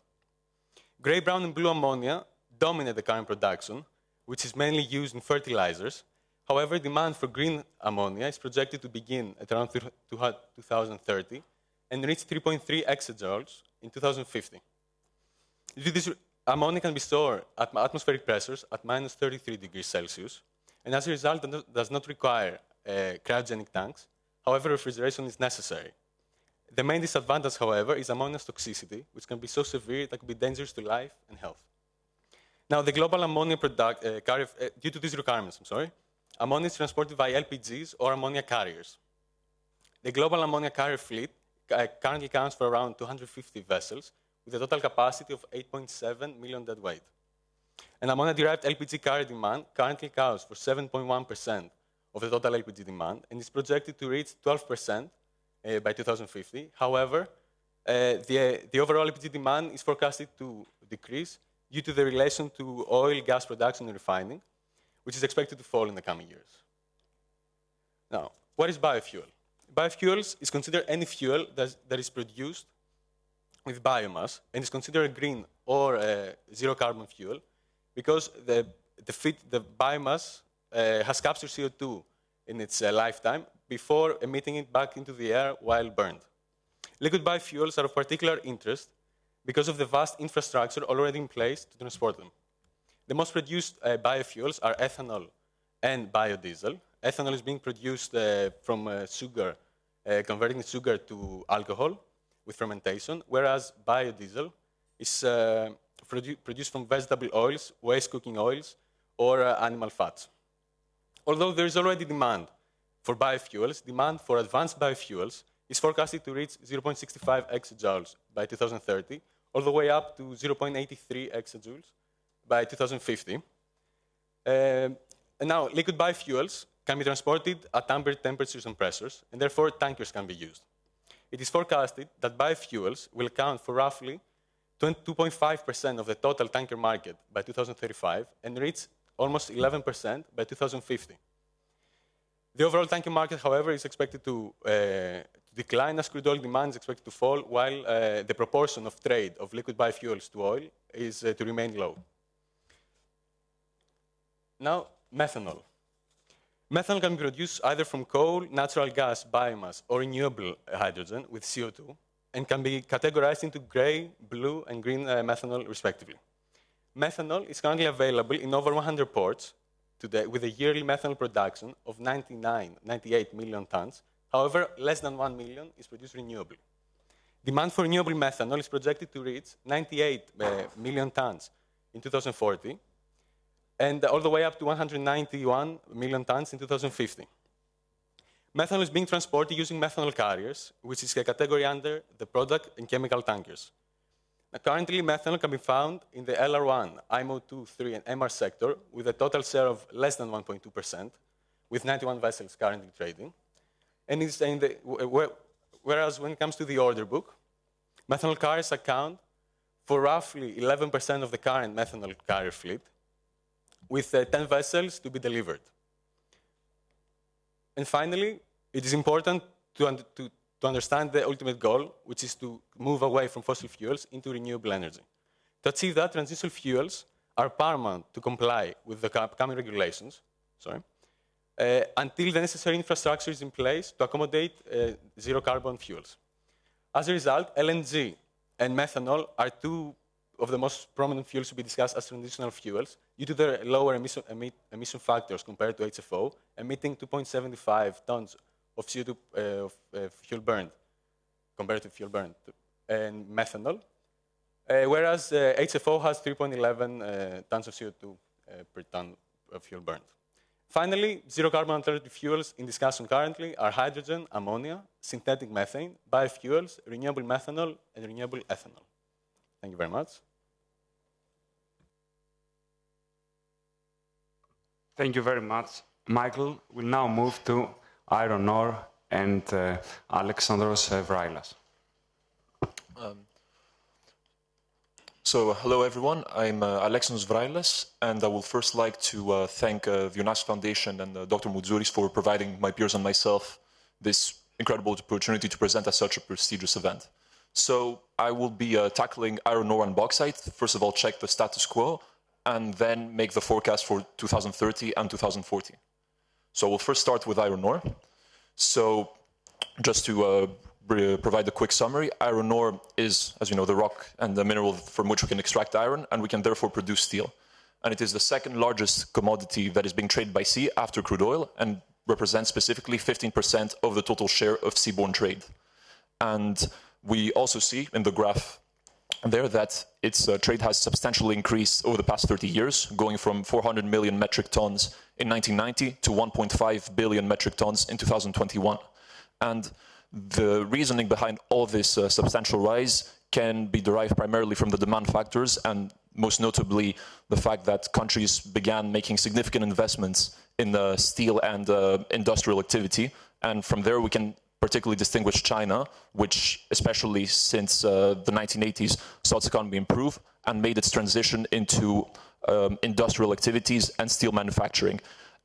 Gray, brown, and blue ammonia dominate the current production, which is mainly used in fertilizers. However, demand for green ammonia is projected to begin at around 2030 and reach 3.3 exajoules in 2050. Due to this, ammonia can be stored at atmospheric pressures at minus 33 degrees Celsius, and as a result, does not require cryogenic tanks. However, refrigeration is necessary. The main disadvantage, however, is ammonia's toxicity, which can be so severe that it can be dangerous to life and health. Now, the global ammonia due to these requirements, ammonia is transported by LPGs or ammonia carriers. The global ammonia carrier fleet currently counts for around 250 vessels, with a total capacity of 8.7 million deadweight. And ammonia-derived LPG carrier demand currently accounts for 7.1% of the total LPG demand, and is projected to reach 12% by 2050. However, the overall LPG demand is forecasted to decrease due to the relation to oil, gas production, and refining, which is expected to fall in the coming years. Now, what is biofuel? Biofuels is considered any fuel that is produced with biomass and is considered a green or zero carbon fuel because the biomass has captured CO2 in its lifetime before emitting it back into the air while burned. Liquid biofuels are of particular interest because of the vast infrastructure already in place to transport them. The most produced biofuels are ethanol and biodiesel. Ethanol is being produced from sugar, converting sugar to alcohol with fermentation, whereas biodiesel is produced from vegetable oils, waste cooking oils, or animal fats. Although there is already demand for biofuels, demand for advanced biofuels is forecasted to reach 0.65 exajoules by 2030, all the way up to 0.83 exajoules by 2050. And now, liquid biofuels can be transported at ambient temperatures and pressures, and therefore tankers can be used. It is forecasted that biofuels will account for roughly 2.5% of the total tanker market by 2035 and reach almost 11% by 2050. The overall tanker market, however, is expected to decline as crude oil demand is expected to fall, while the proportion of trade of liquid biofuels to oil is to remain low. Now, methanol. Methanol can be produced either from coal, natural gas, biomass, or renewable hydrogen with CO2, and can be categorized into gray, blue, and green methanol, respectively. Methanol is currently available in over 100 ports today, with a yearly methanol production of 98 million tons. However, less than 1 million is produced renewably. Demand for renewable methanol is projected to reach 98 million tons in 2040, and all the way up to 191 million tons in 2050. Methanol is being transported using methanol carriers, which is a category under the product and chemical tankers. Now, currently, methanol can be found in the LR1, IMO 2, 3, and MR sector, with a total share of less than 1.2%, with 91 vessels currently trading. And it's in the, whereas when it comes to the order book, methanol carriers account for roughly 11% of the current methanol carrier fleet, with 10 vessels to be delivered. And finally, it is important to understand the ultimate goal, which is to move away from fossil fuels into renewable energy. To achieve that, transitional fuels are paramount to comply with the upcoming regulations, until the necessary infrastructure is in place to accommodate zero-carbon fuels. As a result, LNG and methanol are two of the most prominent fuels to be discussed as transitional fuels due to their lower emission factors compared to HFO, emitting 2.75 tons of CO2 fuel burned compared to fuel burned, and methanol, whereas HFO has 3.11 tons of CO2 per ton of fuel burned. Finally, zero-carbon alternative fuels in discussion currently are hydrogen, ammonia, synthetic methane, biofuels, renewable methanol, and renewable ethanol. Thank you very much. Thank you very much, Michael. We'll now move to iron ore and Alexandros Vrailas. So, hello everyone, I'm Alexandros Vrailas, and I would first like to thank the Ioannis Foundation and Dr. Moutzouris for providing my peers and myself this incredible opportunity to present at such a prestigious event. So, I will be tackling iron ore and bauxite. First of all, check the status quo, and then make the forecast for 2030 and 2040. So, we'll first start with iron ore. So, just to provide a quick summary, iron ore is, as you know, the rock and the mineral from which we can extract iron, and we can therefore produce steel. And it is the second largest commodity that is being traded by sea after crude oil, and represents specifically 15% of the total share of seaborne trade. And we also see in the graph there that its trade has substantially increased over the past 30 years, going from 400 million metric tons in 1990 to 1.5 billion metric tons in 2021. And the reasoning behind all this substantial rise can be derived primarily from the demand factors, and most notably the fact that countries began making significant investments in steel and industrial activity. And from there we can particularly distinguish China, which, especially since the 1980s, saw its economy improve and made its transition into industrial activities and steel manufacturing.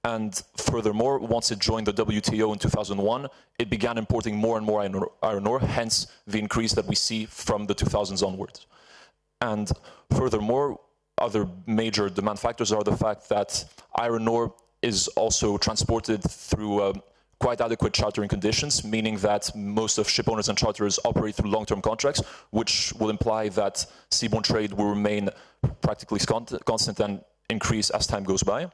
And furthermore, once it joined the WTO in 2001, it began importing more and more iron ore, hence the increase that we see from the 2000s onwards. And furthermore, other major demand factors are the fact that iron ore is also transported through quite adequate chartering conditions, meaning that most of ship owners and charterers operate through long-term contracts, which will imply that seaborne trade will remain practically constant and increase as time goes by.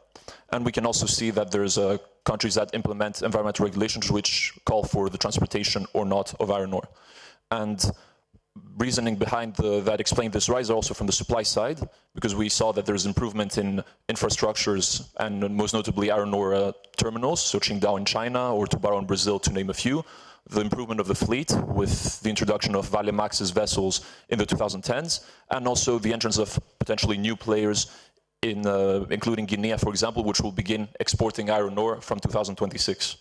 And we can also see that there's countries that implement environmental regulations which call for the transportation or not of iron ore. And reasoning behind that explain this rise are also from the supply side, because we saw that there's improvement in infrastructures and most notably iron ore terminals, so Qingdao in China or Tubarão in Brazil, to name a few. The improvement of the fleet with the introduction of Vale Max's vessels in the 2010s, and also the entrance of potentially new players including Guinea, for example, which will begin exporting iron ore from 2026.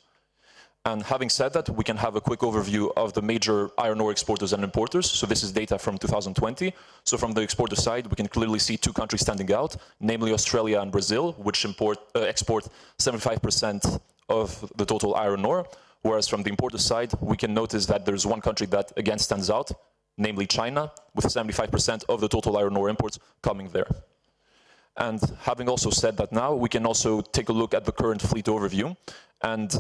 And having said that, we can have a quick overview of the major iron ore exporters and importers. So this is data from 2020. So from the exporter side, we can clearly see two countries standing out, namely Australia and Brazil, which export 75% of the total iron ore. Whereas from the importer side, we can notice that there's one country that again stands out, namely China, with 75% of the total iron ore imports coming there. And having also said that now, we can also take a look at the current fleet overview. And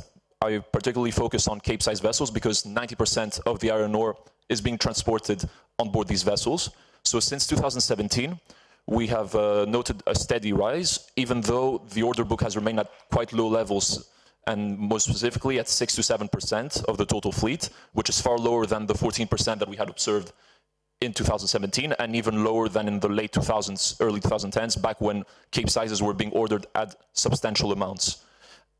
I particularly focus on Cape-sized vessels because 90% of the iron ore is being transported on board these vessels. So since 2017, we have noted a steady rise, even though the order book has remained at quite low levels, and more specifically at 6 to 7% of the total fleet, which is far lower than the 14% that we had observed in 2017, and even lower than in the late 2000s, early 2010s, back when Cape sizes were being ordered at substantial amounts.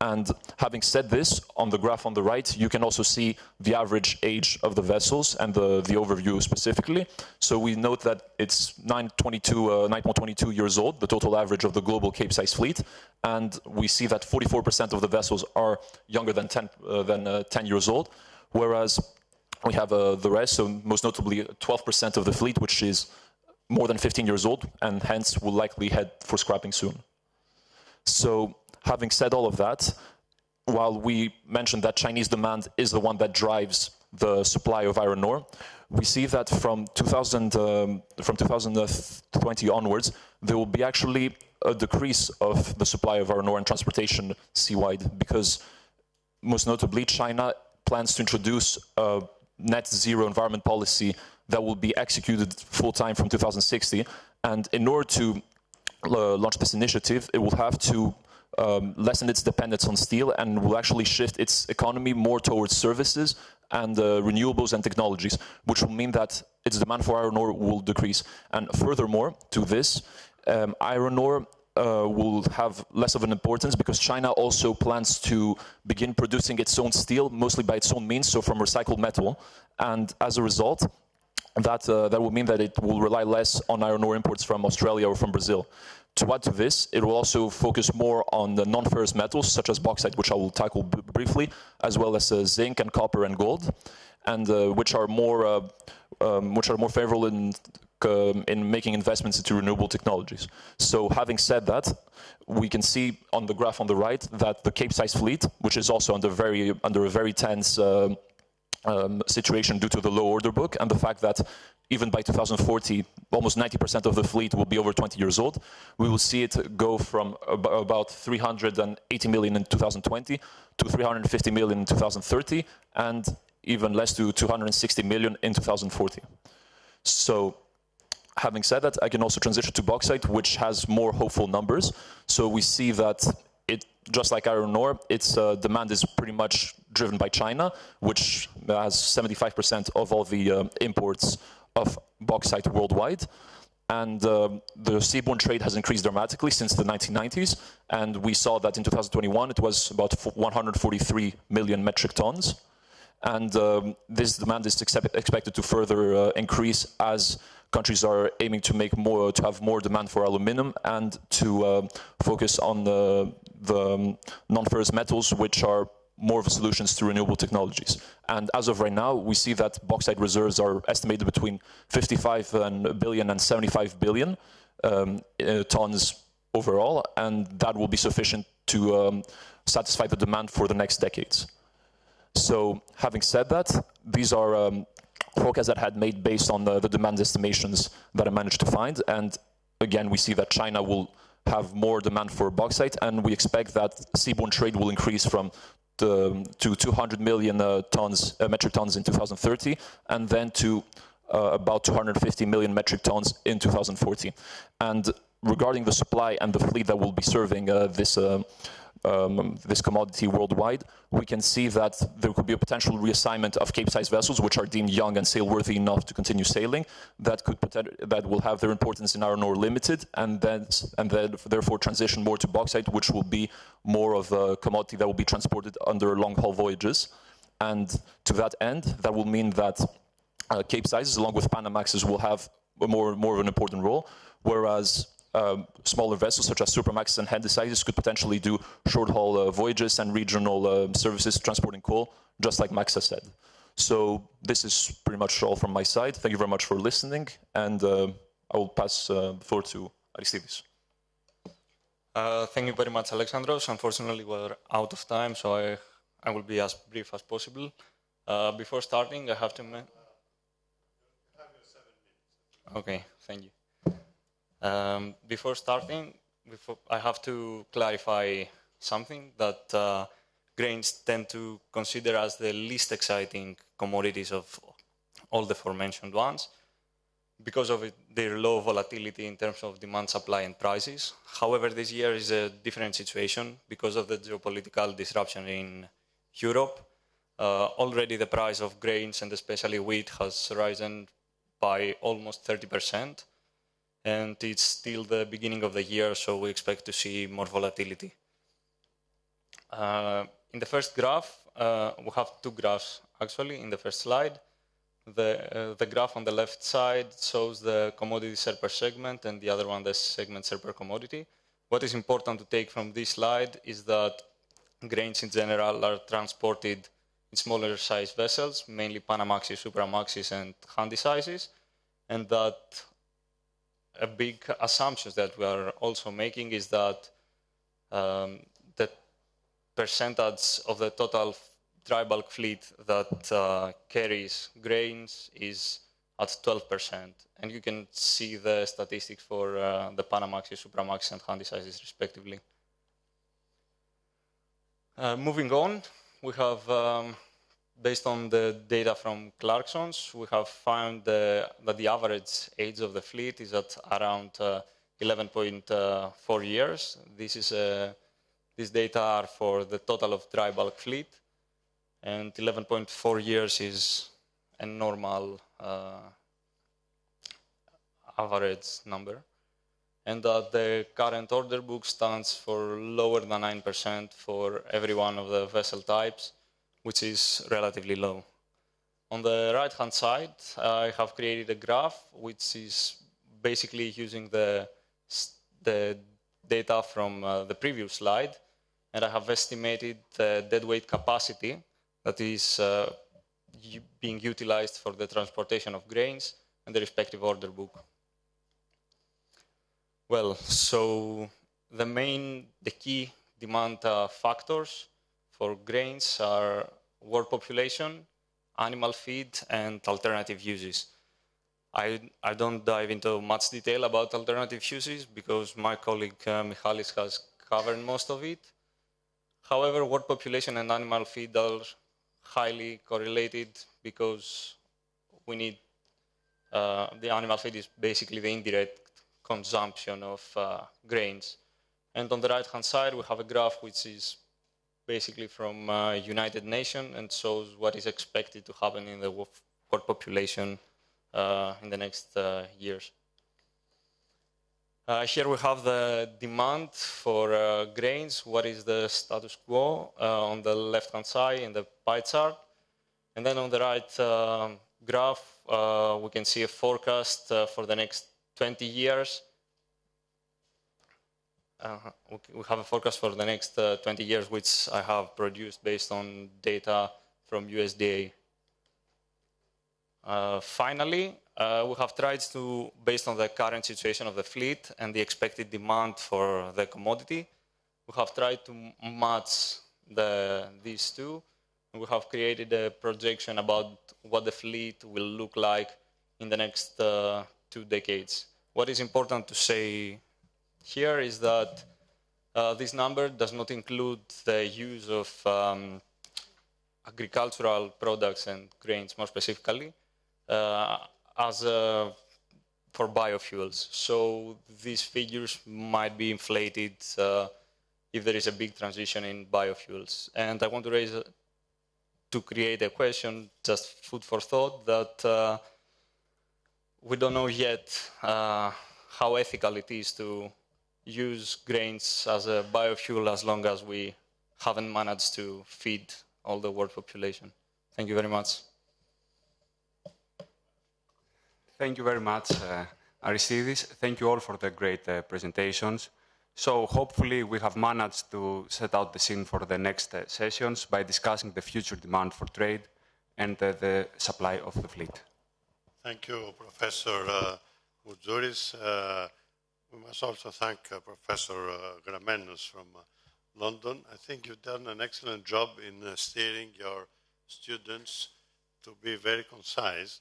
And having said this, on the graph on the right, you can also see the average age of the vessels and the overview specifically. So we note that it's 9.22 years old, the total average of the global Cape-size fleet. And we see that 44% of the vessels are younger than 10 years old, whereas we have the rest, so most notably 12% of the fleet, which is more than 15 years old, and hence will likely head for scrapping soon. So, having said all of that, while we mentioned that Chinese demand is the one that drives the supply of iron ore, we see that from 2020 onwards, there will be actually a decrease of the supply of iron ore and transportation seawide, because most notably China plans to introduce a net zero environment policy that will be executed full-time from 2060. And in order to launch this initiative, it will have to lessen its dependence on steel and will actually shift its economy more towards services and renewables and technologies, which will mean that its demand for iron ore will decrease. And furthermore to this, iron ore will have less of an importance because China also plans to begin producing its own steel, mostly by its own means, so from recycled metal. And as a result, that will mean that it will rely less on iron ore imports from Australia or from Brazil. To add to this, it will also focus more on the non-ferrous metals, such as bauxite, which I will tackle briefly, as well as zinc and copper and gold, and which are more favorable in making investments into renewable technologies. So, having said that, we can see on the graph on the right that the Cape-size fleet, which is also under a very tense situation due to the low order book and the fact that even by 2040, almost 90% of the fleet will be over 20 years old. We will see it go from about 380 million in 2020 to 350 million in 2030, and even less to 260 million in 2040. So, having said that, I can also transition to bauxite, which has more hopeful numbers. So we see that it, just like iron ore, its demand is pretty much driven by China, which has 75% of all the imports of bauxite worldwide. And the seaborne trade has increased dramatically since the 1990s. And we saw that in 2021, it was about 143 million metric tons. And this demand is expected to further increase as countries are aiming to have more demand for aluminum and to focus on the non-ferrous metals, which are more of a solutions to renewable technologies. And as of right now, we see that bauxite reserves are estimated between 55 billion and 75 billion tons overall, and that will be sufficient to satisfy the demand for the next decades. So, having said that, these are forecasts that I had made based on the demand estimations that I managed to find, and again, we see that China will have more demand for bauxite, and we expect that seaborne trade will increase to 200 million metric tons in 2030, and then to about 250 million metric tons in 2040. And regarding the supply and the fleet that will be serving this commodity worldwide, we can see that there could be a potential reassignment of Cape-sized vessels, which are deemed young and sailworthy enough to continue sailing, that will have their importance in iron ore limited, and then therefore transition more to bauxite, which will be more of a commodity that will be transported under long-haul voyages. And to that end, that will mean that Cape-sizes, along with Panamaxes, will have more of an important role, whereas smaller vessels such as Supramaxes and Handysizes could potentially do short-haul voyages and regional services transporting coal, just like Max has said. So this is pretty much all from my side. Thank you very much for listening, and I will pass the floor to Aristeidis. Thank you very much, Alexandros. Unfortunately, we're out of time, so I will be as brief as possible. Before starting, I have to... Okay, thank you. Before starting, I have to clarify something that grains tend to consider as the least exciting commodities of all the aforementioned ones because of their low volatility in terms of demand, supply, and prices. However, this year is a different situation because of the geopolitical disruption in Europe. Already the price of grains, and especially wheat, has risen by almost 30%. And it's still the beginning of the year, so we expect to see more volatility. In the first graph, we have two graphs, actually, in the first slide. The graph on the left side shows the commodity share per segment, and the other one, the segment share per commodity. What is important to take from this slide is that grains in general are transported in smaller size vessels, mainly Panamaxes, Supramaxes, and Handysizes, and that a big assumption that we are also making is that the percentage of the total dry bulk fleet that carries grains is at 12%. And you can see the statistics for the Panamaxes, Supramaxes, and Handysizes respectively. Moving on, we have, based on the data from Clarksons, we have found that the average age of the fleet is at around 11.4 years. These data are for the total of dry bulk fleet, and 11.4 years is a normal average number. And that the current order book stands for lower than 9% for every one of the vessel types, which is relatively low. On the right-hand side, I have created a graph which is basically using the data from the previous slide, and I have estimated the deadweight capacity that is being utilized for the transportation of grains and the respective order book. Well, so the key demand factors for grains are world population, animal feed, and alternative uses. I don't dive into much detail about alternative uses because my colleague Michalis has covered most of it. However, world population and animal feed are highly correlated because we need, the animal feed is basically the indirect consumption of grains. And on the right-hand side, we have a graph which is basically from United Nations and shows what is expected to happen in the world population in the next years. Here we have the demand for grains. What is the status quo on the left-hand side in the pie chart? And then on the right graph, we can see a forecast for the next 20 years. We have a forecast for the next 20 years, which I have produced based on data from USDA. Finally, we have tried to, based on the current situation of the fleet and the expected demand for the commodity, we have tried to match these two. We have created a projection about what the fleet will look like in the next 2 decades. What is important to say here is that this number does not include the use of agricultural products and grains, more specifically, for biofuels. So these figures might be inflated if there is a big transition in biofuels. And I want to create a question, just food for thought, that we don't know yet how ethical it is to use grains as a biofuel as long as we haven't managed to feed all the world population. Thank you very much. Thank you very much, Aristeidis. Thank you all for the great presentations. So hopefully we have managed to set out the scene for the next sessions by discussing the future demand for trade and the supply of the fleet. Thank you, Professor Moutzouris. We must also thank Professor Grammenos from London. I think you've done an excellent job in steering your students to be very concise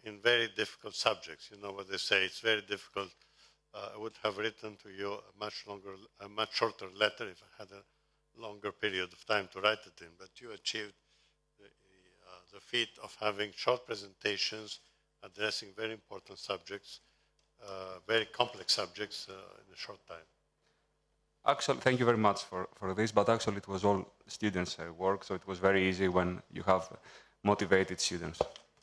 in very difficult subjects. You know what they say, it's very difficult. I would have written to you a much shorter letter if I had a longer period of time to write it in, but you achieved the feat of having short presentations addressing very important subjects, very complex subjects in a short time. Actually, thank you very much for this, but actually it was all students' work, so it was very easy when you have motivated students.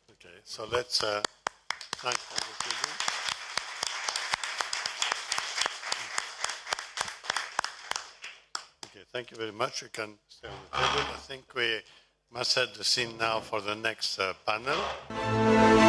Okay, so let's thank all the students. Okay, thank you very much. You can stay on the table. I think we must set the scene now for the next panel.